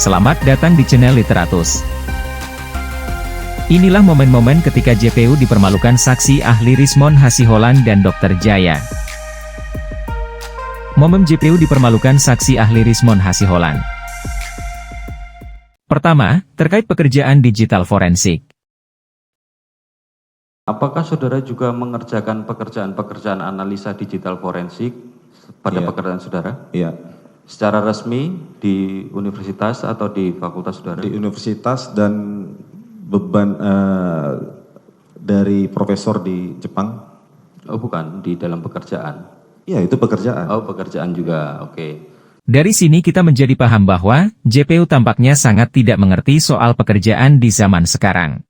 Selamat datang di channel Literatus. Inilah momen-momen ketika JPU dipermalukan saksi ahli Rismond Hasiholan dan Dr. Jaya. Momen JPU dipermalukan saksi ahli Rismond Hasiholan. Pertama, terkait pekerjaan digital forensik. Apakah saudara juga mengerjakan pekerjaan-pekerjaan analisa digital forensik pada pekerjaan saudara? Iya. Secara resmi di universitas atau di fakultas saudara? Di universitas dan beban dari profesor di Jepang. Oh bukan, di dalam pekerjaan? Iya, itu pekerjaan. Oh pekerjaan juga, oke. Dari sini kita menjadi paham bahwa, JPU tampaknya sangat tidak mengerti soal pekerjaan di zaman sekarang.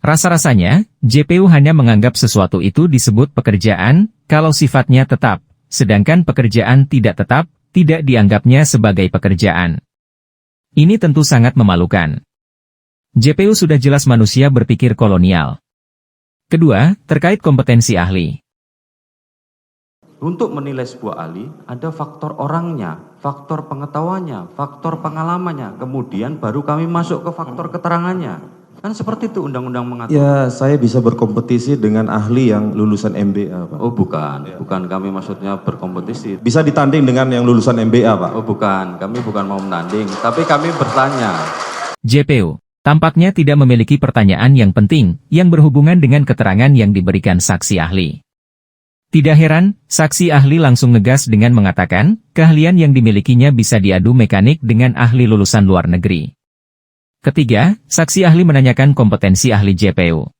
Rasa-rasanya, JPU hanya menganggap sesuatu itu disebut pekerjaan, kalau sifatnya tetap, sedangkan pekerjaan tidak tetap, tidak dianggapnya sebagai pekerjaan. Ini tentu sangat memalukan. JPU sudah jelas manusia berpikir kolonial. Kedua, terkait kompetensi ahli. Untuk menilai sebuah ahli, ada faktor orangnya, faktor pengetahuannya, faktor pengalamannya, kemudian baru kami masuk ke faktor keterangannya. Kan seperti itu undang-undang mengatur. Ya, saya bisa berkompetisi dengan ahli yang lulusan MBA, Pak. Oh bukan, bukan kami maksudnya berkompetisi. Bisa ditanding dengan yang lulusan MBA, Pak. Oh bukan, kami bukan mau menanding, tapi kami bertanya. JPU tampaknya tidak memiliki pertanyaan yang penting, yang berhubungan dengan keterangan yang diberikan saksi ahli. Tidak heran, saksi ahli langsung ngegas dengan mengatakan, keahlian yang dimilikinya bisa diadu mekanik dengan ahli lulusan luar negeri. Ketiga, saksi ahli menanyakan kompetensi ahli JPU.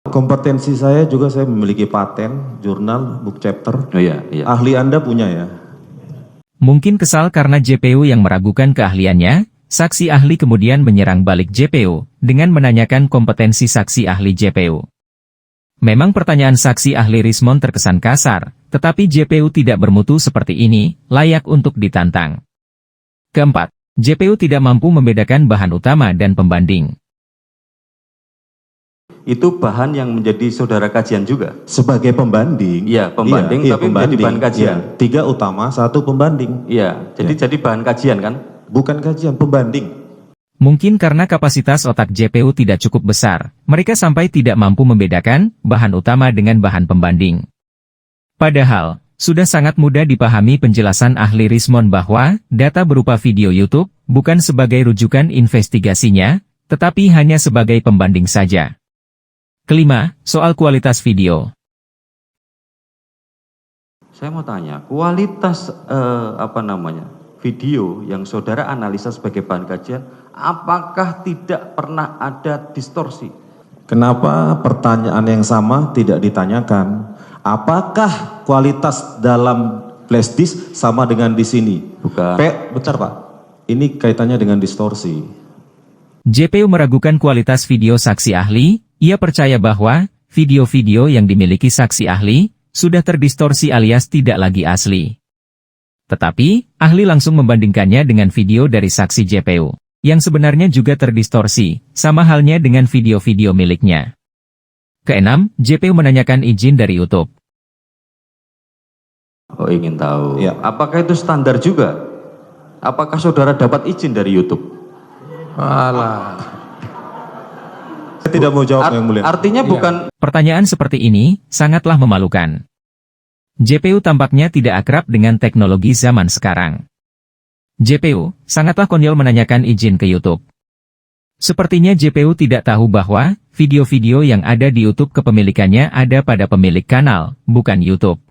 Kompetensi saya juga saya memiliki paten, jurnal, book chapter. Oh iya, iya. Ahli Anda punya ya? Mungkin kesal karena JPU yang meragukan keahliannya, saksi ahli kemudian menyerang balik JPU, dengan menanyakan kompetensi saksi ahli JPU. Memang pertanyaan saksi ahli Rismond terkesan kasar, tetapi JPU tidak bermutu seperti ini, layak untuk ditantang. Keempat, JPU tidak mampu membedakan bahan utama dan pembanding. Itu bahan yang menjadi saudara kajian juga? Sebagai pembanding. Iya, pembanding, iya, tapi menjadi bahan kajian. Iya, 3 utama, 1 pembanding. Iya, jadi bahan kajian kan? Bukan kajian, pembanding. Mungkin karena kapasitas otak JPU tidak cukup besar, mereka sampai tidak mampu membedakan bahan utama dengan bahan pembanding. Padahal, sudah sangat mudah dipahami penjelasan ahli Rismond bahwa, data berupa video YouTube, bukan sebagai rujukan investigasinya, tetapi hanya sebagai pembanding saja. Kelima, soal kualitas video. Saya mau tanya, kualitas video yang saudara analisa sebagai bahan kajian, apakah tidak pernah ada distorsi? Kenapa pertanyaan yang sama tidak ditanyakan? Apakah kualitas dalam flash disk sama dengan di sini? Bukan. Bentar Pak, ini kaitannya dengan distorsi. JPU meragukan kualitas video saksi ahli, ia percaya bahwa, video-video yang dimiliki saksi ahli, sudah terdistorsi alias tidak lagi asli. Tetapi, ahli langsung membandingkannya dengan video dari saksi JPU, yang sebenarnya juga terdistorsi, sama halnya dengan video-video miliknya. Keenam, JPU menanyakan izin dari YouTube. Oh ingin tahu, ya. Apakah itu standar juga? Apakah saudara dapat izin dari YouTube? Alah. Saya tidak mau jawab yang mulia. Artinya bukan... Pertanyaan seperti ini, sangatlah memalukan. JPU tampaknya tidak akrab dengan teknologi zaman sekarang. JPU, sangatlah konyol menanyakan izin ke YouTube. Sepertinya JPU tidak tahu bahwa, video-video yang ada di YouTube kepemilikannya ada pada pemilik kanal, bukan YouTube.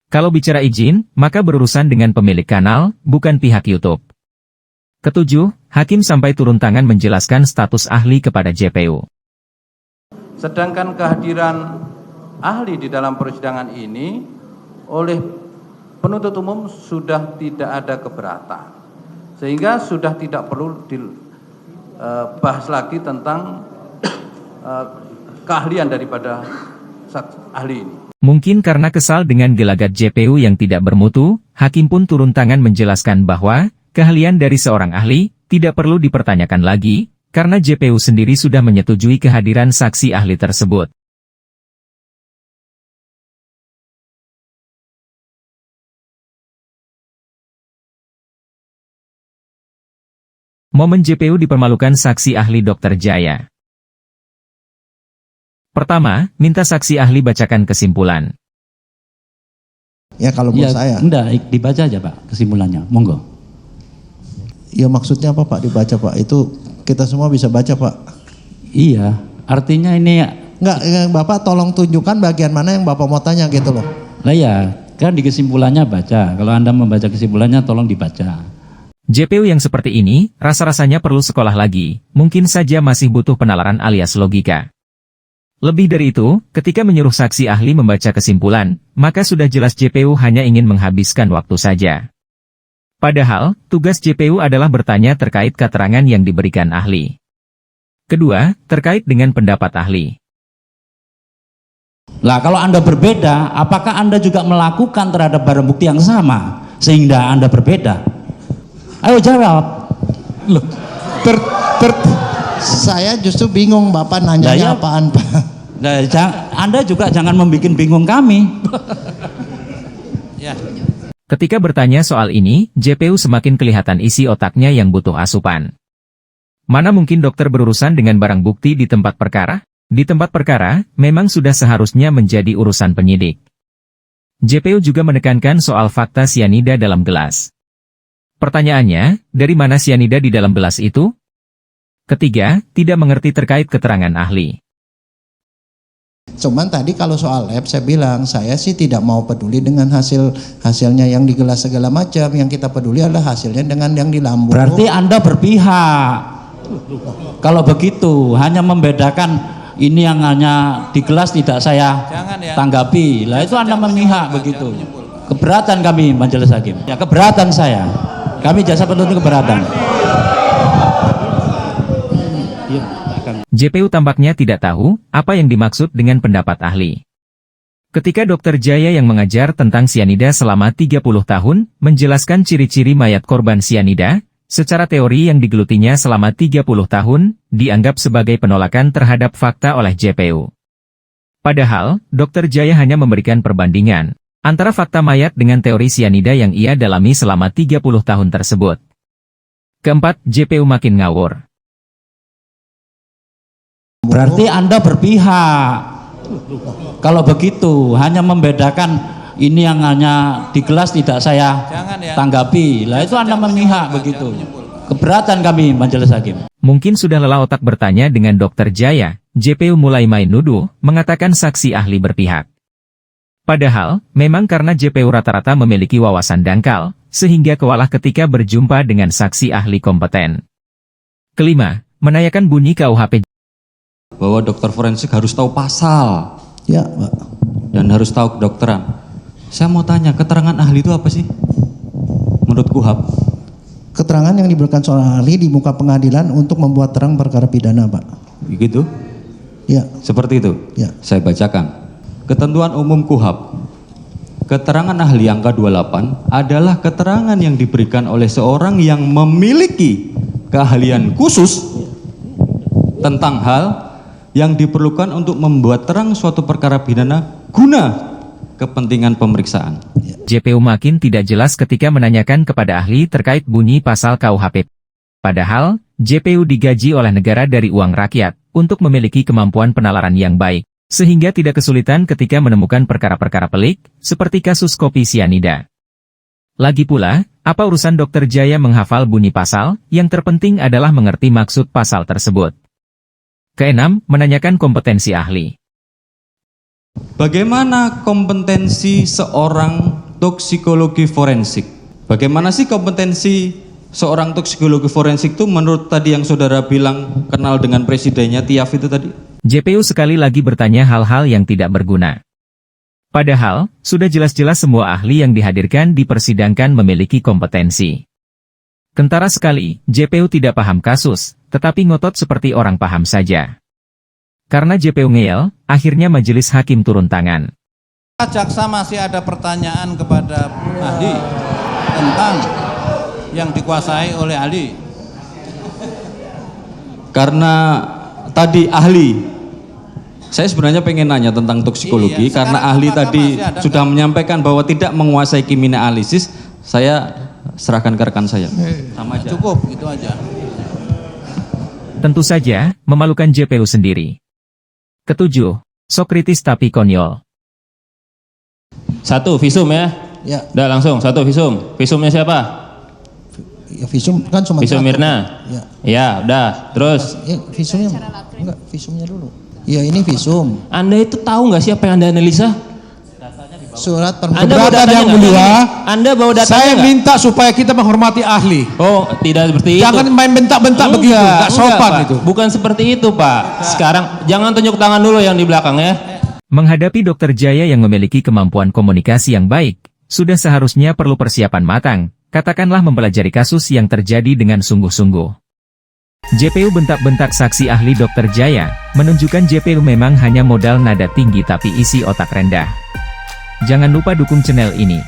Kalau bicara izin, maka berurusan dengan pemilik kanal, bukan pihak YouTube. Ketujuh, hakim sampai turun tangan menjelaskan status ahli kepada JPU. Sedangkan kehadiran ahli di dalam persidangan ini, oleh penuntut umum sudah tidak ada keberatan. Sehingga sudah tidak perlu bahas lagi tentang keahlian daripada ahli ini. Mungkin karena kesal dengan gelagat JPU yang tidak bermutu, hakim pun turun tangan menjelaskan bahwa, keahlian dari seorang ahli, tidak perlu dipertanyakan lagi, karena JPU sendiri sudah menyetujui kehadiran saksi ahli tersebut. Momen JPU dipermalukan saksi ahli Dr. Jaya. Pertama, minta saksi ahli bacakan kesimpulan. Ya kalau menurut saya. Enggak, dibaca aja Pak kesimpulannya, monggo. Ya maksudnya apa Pak dibaca Pak? Itu kita semua bisa baca Pak. Iya, artinya ini Enggak, Bapak tolong tunjukkan bagian mana yang Bapak mau tanya gitu loh. lah ya, kan di kesimpulannya baca. Kalau Anda membaca kesimpulannya tolong dibaca. JPU yang seperti ini, rasa-rasanya perlu sekolah lagi, mungkin saja masih butuh penalaran alias logika. Lebih dari itu, ketika menyuruh saksi ahli membaca kesimpulan, maka sudah jelas JPU hanya ingin menghabiskan waktu saja. Padahal, tugas JPU adalah bertanya terkait keterangan yang diberikan ahli. Kedua, terkait dengan pendapat ahli. Lah kalau Anda berbeda, apakah Anda juga melakukan terhadap barang bukti yang sama sehingga Anda berbeda? Ayo jawab. Loh, Saya justru bingung Bapak nanyanya ya, apaan Pak. Nah, Anda juga jangan membuat bingung kami. Ya. Ketika bertanya soal ini, JPU semakin kelihatan isi otaknya yang butuh asupan. Mana mungkin dokter berurusan dengan barang bukti di tempat perkara? Di tempat perkara, memang sudah seharusnya menjadi urusan penyidik. JPU juga menekankan soal fakta sianida dalam gelas. Pertanyaannya, dari mana sianida di dalam gelas itu? Ketiga, tidak mengerti terkait keterangan ahli. Cuman tadi kalau soal lab saya bilang saya sih tidak mau peduli dengan hasilnya yang di gelas segala macam. Yang kita peduli adalah hasilnya dengan yang di lambung. Berarti Anda berpihak. Kalau begitu, hanya membedakan ini yang hanya di gelas tidak saya tanggapi. Lah itu Anda memihak begitu. Keberatan kami majelis hakim. Ya keberatan saya. Kami jasa penuntut keberatan. JPU tampaknya tidak tahu apa yang dimaksud dengan pendapat ahli. Ketika Dr. Jaya yang mengajar tentang sianida selama 30 tahun, menjelaskan ciri-ciri mayat korban sianida, secara teori yang digelutinya selama 30 tahun, dianggap sebagai penolakan terhadap fakta oleh JPU. Padahal, Dr. Jaya hanya memberikan perbandingan antara fakta mayat dengan teori sianida yang ia dalami selama 30 tahun tersebut. Keempat, JPU makin ngawur. Berarti Anda berpihak. Kalau begitu, hanya membedakan ini yang hanya di gelas tidak saya tanggapi. Lah itu Anda memihak begitu. Keberatan kami majelis hakim. Mungkin sudah lelah otak bertanya dengan Dr. Jaya, JPU mulai main nuduh, mengatakan saksi ahli berpihak. Padahal, memang karena JPU rata-rata memiliki wawasan dangkal, sehingga kewalahan ketika berjumpa dengan saksi ahli kompeten. Kelima, menanyakan bunyi KUHP. Bahwa dokter forensik harus tahu pasal. Ya Pak. Dan harus tahu kedokteran. Saya mau tanya, keterangan ahli itu apa sih? Menurut KUHP? Keterangan yang diberikan seorang ahli di muka pengadilan untuk membuat terang perkara pidana Pak. Begitu? Ya. Seperti itu? Ya. Saya bacakan. Ketentuan umum KUHP. Keterangan ahli angka 28 adalah keterangan yang diberikan oleh seorang yang memiliki keahlian khusus tentang hal yang diperlukan untuk membuat terang suatu perkara pidana guna kepentingan pemeriksaan. JPU makin tidak jelas ketika menanyakan kepada ahli terkait bunyi pasal KUHP. Padahal, JPU digaji oleh negara dari uang rakyat untuk memiliki kemampuan penalaran yang baik, sehingga tidak kesulitan ketika menemukan perkara-perkara pelik, seperti kasus kopi sianida. Lagi pula, apa urusan Dr. Jaya menghafal bunyi pasal, yang terpenting adalah mengerti maksud pasal tersebut. Keenam, menanyakan kompetensi ahli. Bagaimana kompetensi seorang toksikologi forensik? Bagaimana sih kompetensi seorang toksikologi forensik itu menurut tadi yang saudara bilang kenal dengan presidennya Tiaf itu tadi? JPU sekali lagi bertanya hal-hal yang tidak berguna. Padahal, sudah jelas-jelas semua ahli yang dihadirkan dipersidangkan memiliki kompetensi. Kentara sekali, JPU tidak paham kasus, tetapi ngotot seperti orang paham saja. Karena JPU ngeyel, akhirnya majelis hakim turun tangan. Jaksa masih ada pertanyaan kepada ahli tentang yang dikuasai oleh ahli. Karena tadi ahli, saya sebenarnya pengen nanya tentang toksikologi, Iya, karena sekarang ahli apakah tadi masih ada sudah menyampaikan bahwa tidak menguasai kimia analisis, saya serahkan ke rekan saya. Sama aja. Cukup, itu aja. Tentu saja, memalukan JPU sendiri. Ketujuh, sok kritis tapi konyol. 1 visum ya. Ya, Udah langsung 1 visum. Visumnya siapa? ya visum kan cuma Visum satu. Mirna. Ya, Ya, udah. Terus ya visumnya enggak, visumnya dulu. Ya ini visum. Anda itu tahu nggak siapa yang Anda analisa? Surat Anda permintaan. bawa datanya yang nggak? mulia, Anda bawa datanya saya nggak? minta supaya kita menghormati ahli. Oh, tidak seperti itu. Jangan main bentak-bentak begitu, nggak sopan Pak. itu. Bukan seperti itu, Pak. Sekarang jangan tunjuk tangan dulu yang di belakang ya. Menghadapi Dr. Jaya yang memiliki kemampuan komunikasi yang baik, sudah seharusnya perlu persiapan matang, katakanlah mempelajari kasus yang terjadi dengan sungguh-sungguh. JPU bentak-bentak saksi ahli Dr. Jaya, menunjukkan JPU memang hanya modal nada tinggi tapi isi otak rendah. Jangan lupa dukung channel ini.